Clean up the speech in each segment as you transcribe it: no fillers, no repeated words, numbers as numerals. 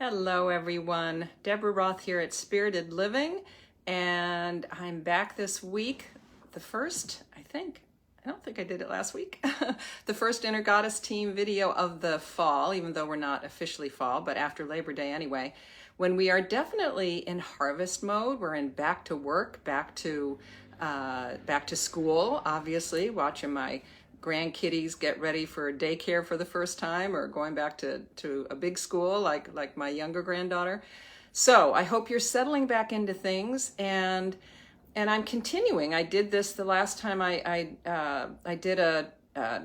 Hello everyone, Deborah Roth here at Spirited Living, and I'm back this week, the first, I don't think I did it last week, the first Inner Goddess team video of the fall, even though we're not officially fall, but after Labor Day anyway, when we are definitely in harvest mode. We're in back to work, back to school, obviously, watching my grandkiddies get ready for daycare for the first time, or going back to a big school like my younger granddaughter. So I hope you're settling back into things, and I'm continuing. I did this the last time I did a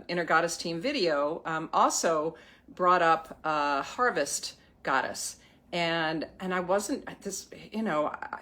Inner Goddess team video. Also brought up Harvest Goddess. And I wasn't this,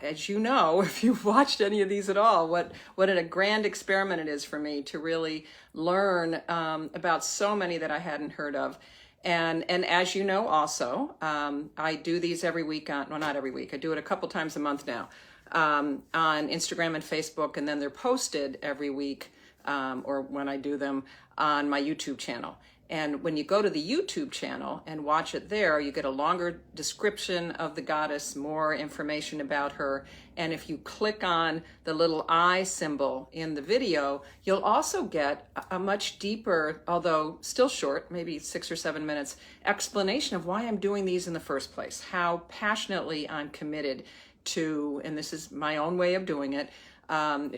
as you know, if you've watched any of these at all, what a grand experiment it is for me to really learn about so many that I hadn't heard of. And as you know, also, I do these every week well, not every week. I do it a couple times a month now on Instagram and Facebook, and then they're posted every week, or when I do them on my YouTube channel. And when you go to the YouTube channel and watch it there, you get a longer description of the goddess, more information about her. And if you click on the little eye symbol in the video, you'll also get a much deeper, although still short, maybe 6 or 7 minutes, explanation of why I'm doing these in the first place, how passionately I'm committed to, and this is my own way of doing it,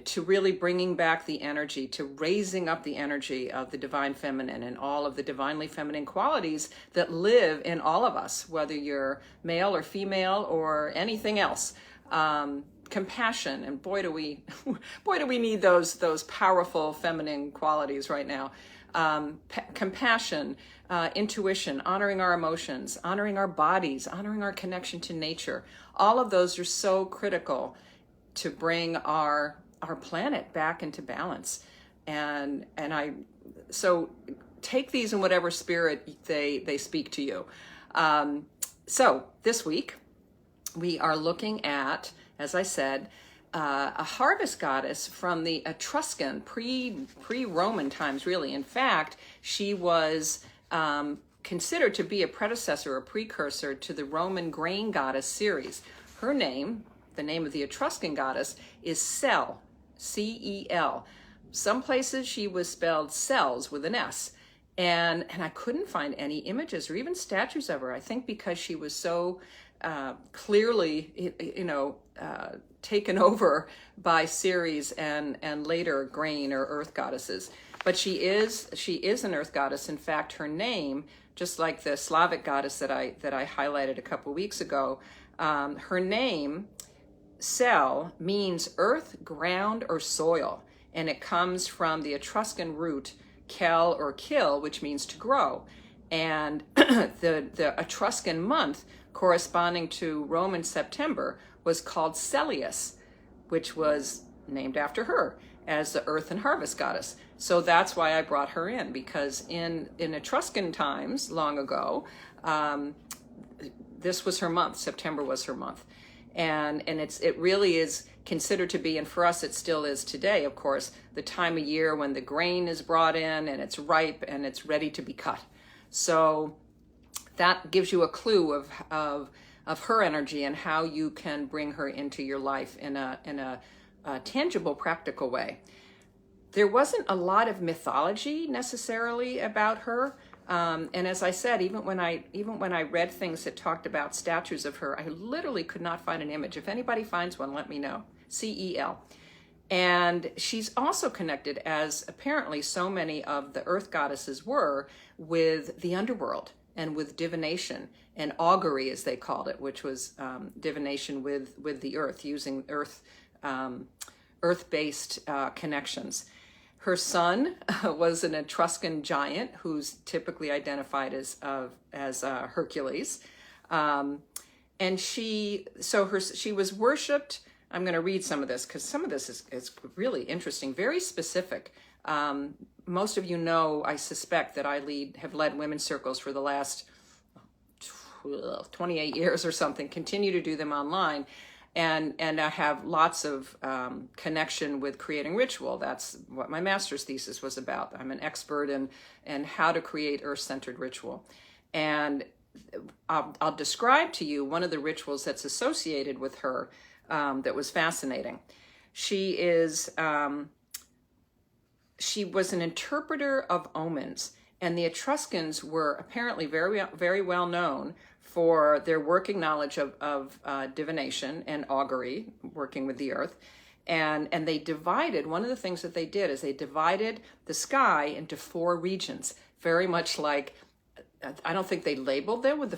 to really bringing back the energy, to raising up the energy of the divine feminine and all of the divinely feminine qualities that live in all of us, whether you're male or female or anything else. Compassion, and boy do we need those powerful feminine qualities right now. Compassion, intuition, honoring our emotions, honoring our bodies, honoring our connection to nature. All of those are so critical to bring our planet back into balance. And so take these in whatever spirit they speak to you. So this week we are looking at, as I said, a harvest goddess from the Etruscan pre-Roman times, really. In fact, she was considered to be a predecessor or precursor to the Roman grain goddess Ceres. Her name, the name of the Etruscan goddess, is Cel, C-E-L. Some places she was spelled Cels with an S. And I couldn't find any images or even statues of her. I think because she was so clearly, taken over by Ceres and later grain or earth goddesses. But she is an earth goddess. In fact, her name, just like the Slavic goddess that I highlighted a couple weeks ago, her name, Cel, means earth, ground, or soil, and it comes from the Etruscan root kel or kill, which means to grow. And the Etruscan month corresponding to Roman September was called Celius, which was named after her as the earth and harvest goddess. So that's why I brought her in, because in Etruscan times long ago, this was her month. September was her month. And it really is considered to be, and for us it still is today, of course, the time of year when the grain is brought in and it's ripe and it's ready to be cut. So that gives you a clue of her energy and how you can bring her into your life in a tangible, practical way. There wasn't a lot of mythology necessarily about her. And as I said, even when I read things that talked about statues of her, I literally could not find an image. If anybody finds one, let me know. C-E-L. And she's also connected, as apparently so many of the earth goddesses were, with the underworld and with divination and augury, as they called it, which was divination with the earth, using earth-based connections. Her son was an Etruscan giant who's typically identified as Hercules. And she was worshipped. I'm going to read some of this because some of this is really interesting, very specific. Most of you know, I suspect, that I have led women's circles for the last 28 years or something, continue to do them online. And I have lots of connection with creating ritual. That's what my master's thesis was about. I'm an expert in how to create earth-centered ritual. And I'll describe to you one of the rituals that's associated with her that was fascinating. She was an interpreter of omens, and the Etruscans were apparently very well known for their working knowledge of divination and augury, working with the earth. And they divided, one of the things that they did is they divided the sky into 4 regions, very much like, I don't think they labeled them with the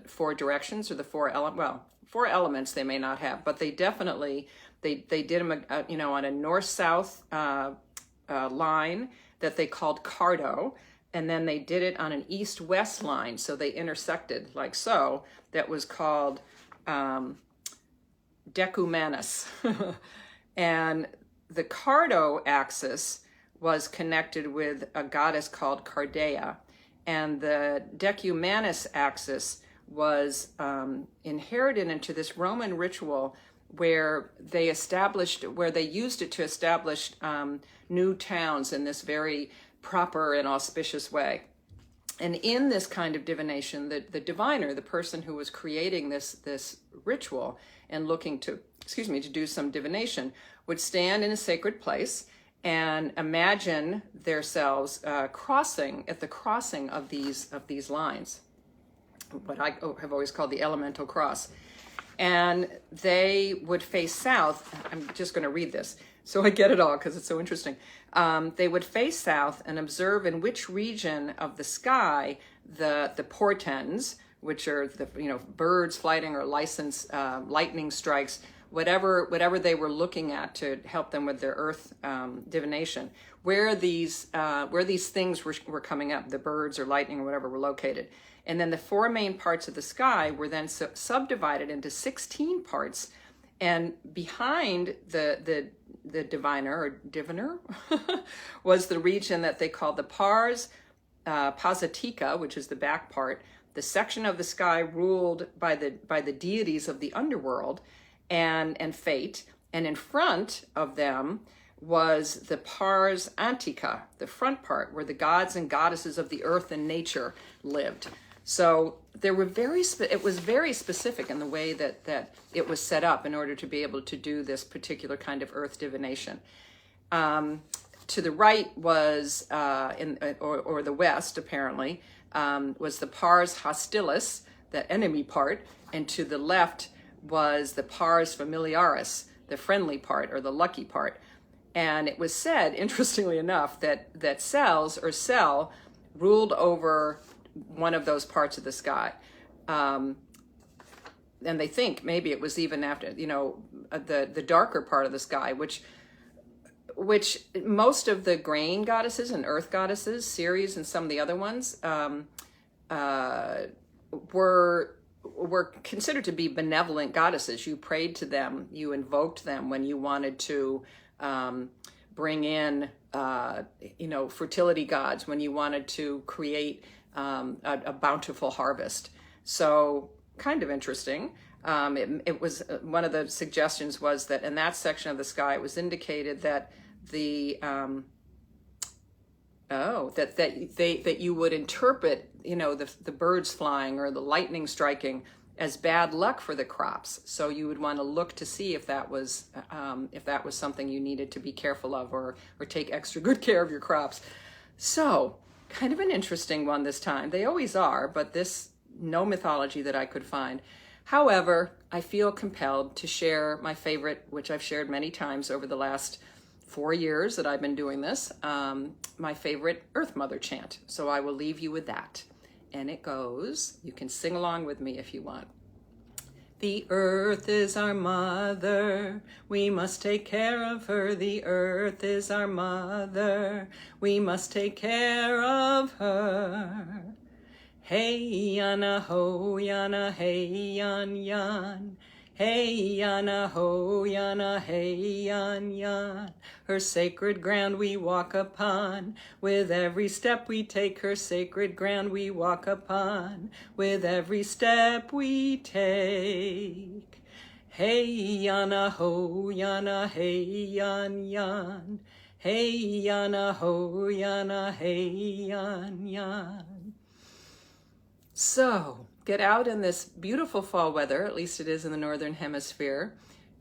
four directions or the 4 elements they may not have, but they definitely, they did them, on a north-south line that they called cardo, and then they did it on an east-west line, so they intersected like so, that was called decumanus. And the cardo axis was connected with a goddess called Cardea, and the decumanus axis was inherited into this Roman ritual where they used it to establish new towns in this very proper and auspicious way. And in this kind of divination, the diviner, the person who was creating this ritual and looking to do some divination, would stand in a sacred place and imagine themselves crossing of these lines, what I have always called the elemental cross. And they would face south. I'm just going to read this so I get it all because it's so interesting. They would face south and observe in which region of the sky the portents, which are the birds flying or lightning strikes, whatever they were looking at to help them with their earth divination, where these things were coming up, the birds or lightning or whatever were located. And then the 4 main parts of the sky were then subdivided into 16 parts, and behind the diviner was the region that they called the pars positica, which is the back part, the section of the sky ruled by the deities of the underworld and fate, and in front of them was the pars antica, the front part, where the gods and goddesses of the earth and nature lived. So it was very specific in the way that it was set up in order to be able to do this particular kind of earth divination. To the right was, or the west apparently, was the pars hostilis, the enemy part, and to the left was the pars familiaris, the friendly part or the lucky part. And it was said, interestingly enough, that Cel ruled over one of those parts of the sky. And they think maybe it was even after, the darker part of the sky, which most of the grain goddesses and earth goddesses, Ceres and some of the other ones, were considered to be benevolent goddesses. You prayed to them, you invoked them when you wanted to bring in, fertility gods, when you wanted to create a bountiful harvest. So kind of interesting. It was one of the suggestions was that in that section of the sky, it was indicated that that you would interpret, the birds flying or the lightning striking as bad luck for the crops. So you would want to look to see if that was something you needed to be careful of or take extra good care of your crops. So kind of an interesting one this time. They always are, but no mythology that I could find. However, I feel compelled to share my favorite, which I've shared many times over the last 4 years that I've been doing this, my favorite Earth Mother chant. So I will leave you with that. And it goes, you can sing along with me if you want. The earth is our mother, we must take care of her. The earth is our mother, we must take care of her. Hey yana ho yana hey yan yan. Hey yana ho yana hey yan yan. Her sacred ground we walk upon. With every step we take, her sacred ground we walk upon. With every step we take. Hey yana ho yana hey yan yan. Hey yana ho yana hey yan yan. So get out in this beautiful fall weather, at least it is in the Northern Hemisphere.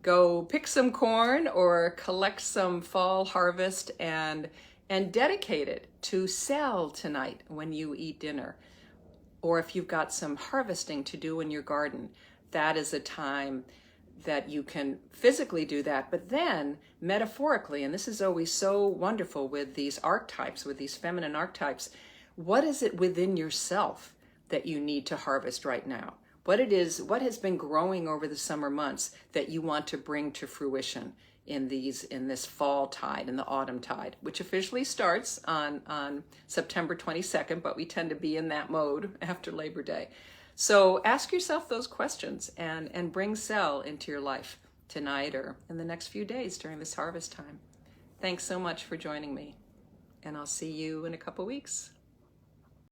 Go pick some corn or collect some fall harvest and dedicate it to Cel tonight when you eat dinner. Or if you've got some harvesting to do in your garden, that is a time that you can physically do that, but then metaphorically, and this is always so wonderful with these archetypes, with these feminine archetypes, what is it within yourself that you need to harvest right now? What has been growing over the summer months that you want to bring to fruition in this fall tide, in the autumn tide, which officially starts on September 22nd, but we tend to be in that mode after Labor Day. So ask yourself those questions and bring Cel into your life tonight or in the next few days during this harvest time. Thanks so much for joining me, and I'll see you in a couple weeks.